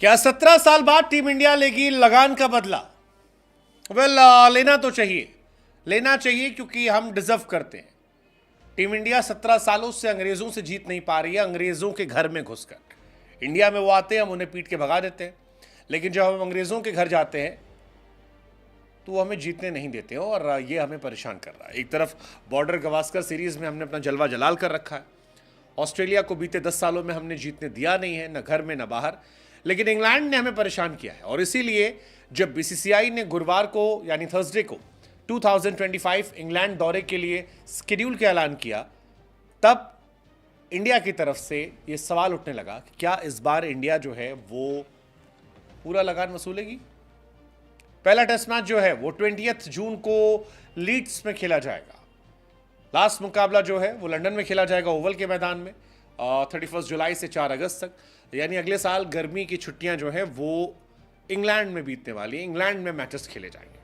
क्या 17 साल बाद टीम इंडिया लेगी लगान का बदला? लेना तो चाहिए, लेना चाहिए क्योंकि हम डिजर्व करते हैं। टीम इंडिया 17 सालों से अंग्रेजों से जीत नहीं पा रही है, अंग्रेजों के घर में घुसकर। इंडिया में वो आते हैं, हम उन्हें पीट के भगा देते हैं, लेकिन जब हम अंग्रेजों के घर जाते हैं तो वो हमें जीतने नहीं देते हैं और ये हमें परेशान कर रहा है। एक तरफ बॉर्डर गवास्कर सीरीज में हमने अपना जलवा जलाल कर रखा है, ऑस्ट्रेलिया को बीते 10 सालों में हमने जीतने दिया नहीं है, न घर में न बाहर, लेकिन इंग्लैंड ने हमें परेशान किया है। और इसीलिए जब बीसीसीआई ने गुरुवार को यानी थर्सडे को 2025 इंग्लैंड दौरे के लिए शेड्यूल का ऐलान किया, तब इंडिया की तरफ से ये सवाल उठने लगा कि क्या इस बार इंडिया जो है वो पूरा लगान वसूलेगी। पहला टेस्ट मैच जो है वो 20 जून को लीड्स में खेला जाएगा। लास्ट मुकाबला जो है वो लंदन में खेला जाएगा ओवल के मैदान में 31 जुलाई से 4 अगस्त तक, यानी अगले साल गर्मी की छुट्टियां जो है वो इंग्लैंड में बीतने वाली, इंग्लैंड में मैचेस खेले जाएंगे।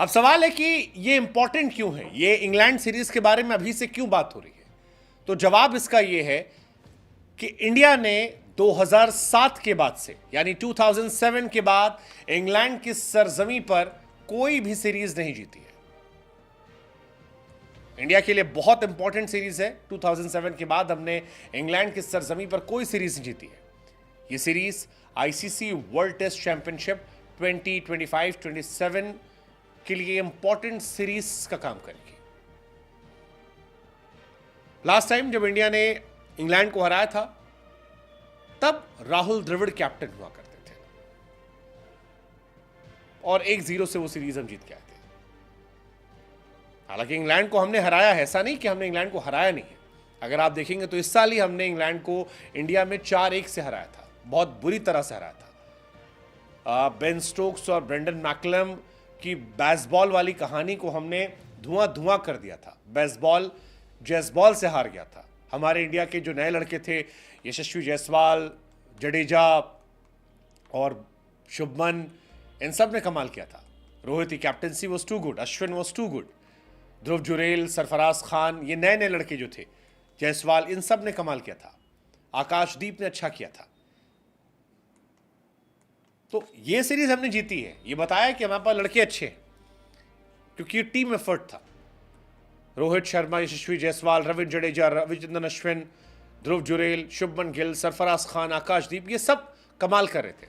अब सवाल है कि ये इंपॉर्टेंट क्यों है, ये इंग्लैंड सीरीज के बारे में अभी से क्यों बात हो रही है? तो जवाब इसका ये है कि इंडिया ने 2007 के बाद से यानी 2007 के बाद इंग्लैंड की सरजमी पर कोई भी सीरीज नहीं जीती है। इंडिया के लिए बहुत इंपॉर्टेंट सीरीज है। 2007 के बाद हमने इंग्लैंड की सरजमी पर कोई सीरीज नहीं जीती है। यह series ICC world test championship 2025-27 के लिए इंपॉर्टेंट सीरीज का काम करेगी। लास्ट टाइम जब इंडिया ने इंग्लैंड को हराया था तब राहुल द्रविड़ कैप्टन हुआ करते थे और 1-0 से वो सीरीज हम जीत के आए थे। हालांकि इंग्लैंड को हमने हराया है, ऐसा नहीं कि हमने इंग्लैंड को हराया नहीं है। अगर आप देखेंगे तो इस साल ही हमने इंग्लैंड को इंडिया में 4-1 से हराया था, बहुत बुरी तरह से हराया था। बेन स्टोक्स और ब्रेंडन मैकलम की बेसबॉल वाली कहानी को हमने धुआं धुआं कर दिया था। बेसबॉल जैसबॉल से हार गया था। हमारे इंडिया के जो नए लड़के थे, यशस्वी जायसवाल, जडेजा और शुभमन, इन सब ने कमाल किया था। रोहित की captaincy was too good, Ashwin was too good, Dhruv Jurel, Sarfaraz Khan, ये नए नए लड़के जो थे, जायसवाल, इन सब ने कमाल किया था। आकाशदीप ने अच्छा किया था। तो ये सीरीज हमने जीती है, ये बताया कि हमारे पास लड़के अच्छे हैं क्योंकि ये टीम एफर्ट था। रोहित शर्मा, यशस्वी जायसवाल, रविंद्र जडेजा, रविचंद्रन अश्विन, ध्रुव जुरेल, शुभमन गिल, सरफराज खान, आकाशदीप, ये सब कमाल कर रहे थे।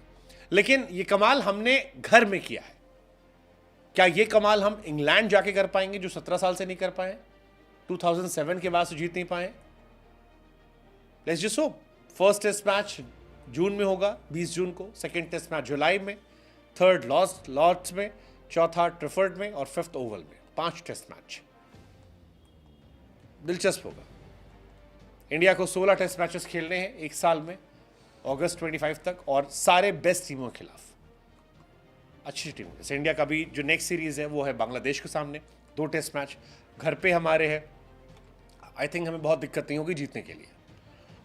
लेकिन ये कमाल हमने घर में किया है। क्या ये कमाल हम इंग्लैंड जाके कर पाएंगे जो 17 साल से नहीं कर पाए, 2007 के बाद से जीत नहीं पाए? Let's just hope. First test match June में होगा 20 जून को, सेकेंड टेस्ट मैच जुलाई में, थर्ड लॉर्ड्स में, चौथा ट्रिफर्ड में और फिफ्थ ओवल में। 5 टेस्ट मैच दिलचस्प होगा। इंडिया को 16 टेस्ट मैचेस खेलने हैं एक साल में, अगस्त 25 तक, और सारे बेस्ट टीमों के खिलाफ, अच्छी टीम। जैसे इंडिया का भी जो नेक्स्ट सीरीज है वो है बांग्लादेश के सामने, 2 टेस्ट मैच घर पे हमारे हैं। आई थिंक हमें बहुत दिक्कत नहीं होगी जीतने के लिए।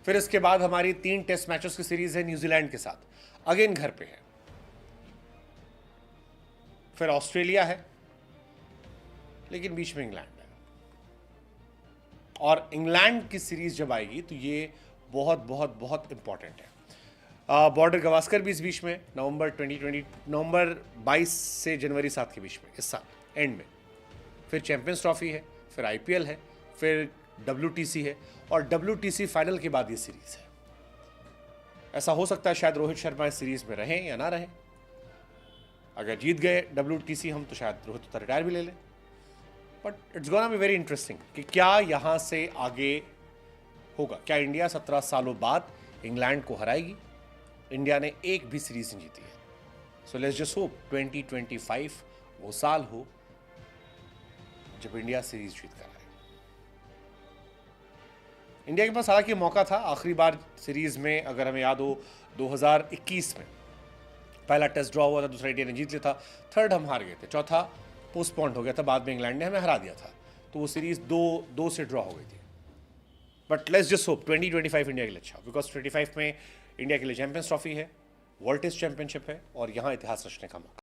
फिर इसके बाद हमारी 3 टेस्ट मैचेस की सीरीज है न्यूजीलैंड के साथ, अगेन घर पे है। फिर ऑस्ट्रेलिया है, लेकिन बीच में इंग्लैंड है। और इंग्लैंड की सीरीज जब आएगी तो ये बहुत बहुत बहुत इंपॉर्टेंट है। बॉर्डर गवास्कर भी इस बीच में, नवंबर 22 से जनवरी 7 के बीच में, इस साल एंड में। फिर चैंपियंस ट्रॉफी है, फिर आईपीएल है, फिर WTC है, और WTC फाइनल के बाद ये सीरीज है। ऐसा हो सकता है शायद रोहित शर्मा इस सीरीज में रहें या ना रहें। अगर जीत गए WTC हम तो शायद रोहित तो रिटायर भी ले लें। But it's gonna be very interesting कि क्या यहाँ से आगे होगा। क्या इंडिया 17 सालों बाद इंग्लैंड को हराएगी? इंडिया ने एक भी सीरीज नहीं जीती है। सो लेट्स जस्ट होप 2025 वो साल हो जब इंडिया सीरीज जीत कर आए। इंडिया के पास हालांकि मौका था, आखिरी बार सीरीज में अगर हमें याद हो 2021 में पहला टेस्ट ड्रॉ हुआ था, दूसरा इंडिया ने जीत लिया था, थर्ड हम हार गए थे, चौथा पोस्टपोन्ड हो गया था, बाद में इंग्लैंड ने हमें हरा दिया था, तो वो सीरीज 2 से ड्रॉ हो गई थी। But let's just hope 2025 India के लिए अच्छा, बिकॉज 25 में इंडिया के लिए चैंपियंस ट्रॉफी है, वर्ल्ड टेस्ट चैंपियनशिप है, और यहाँ इतिहास रचने का मौका।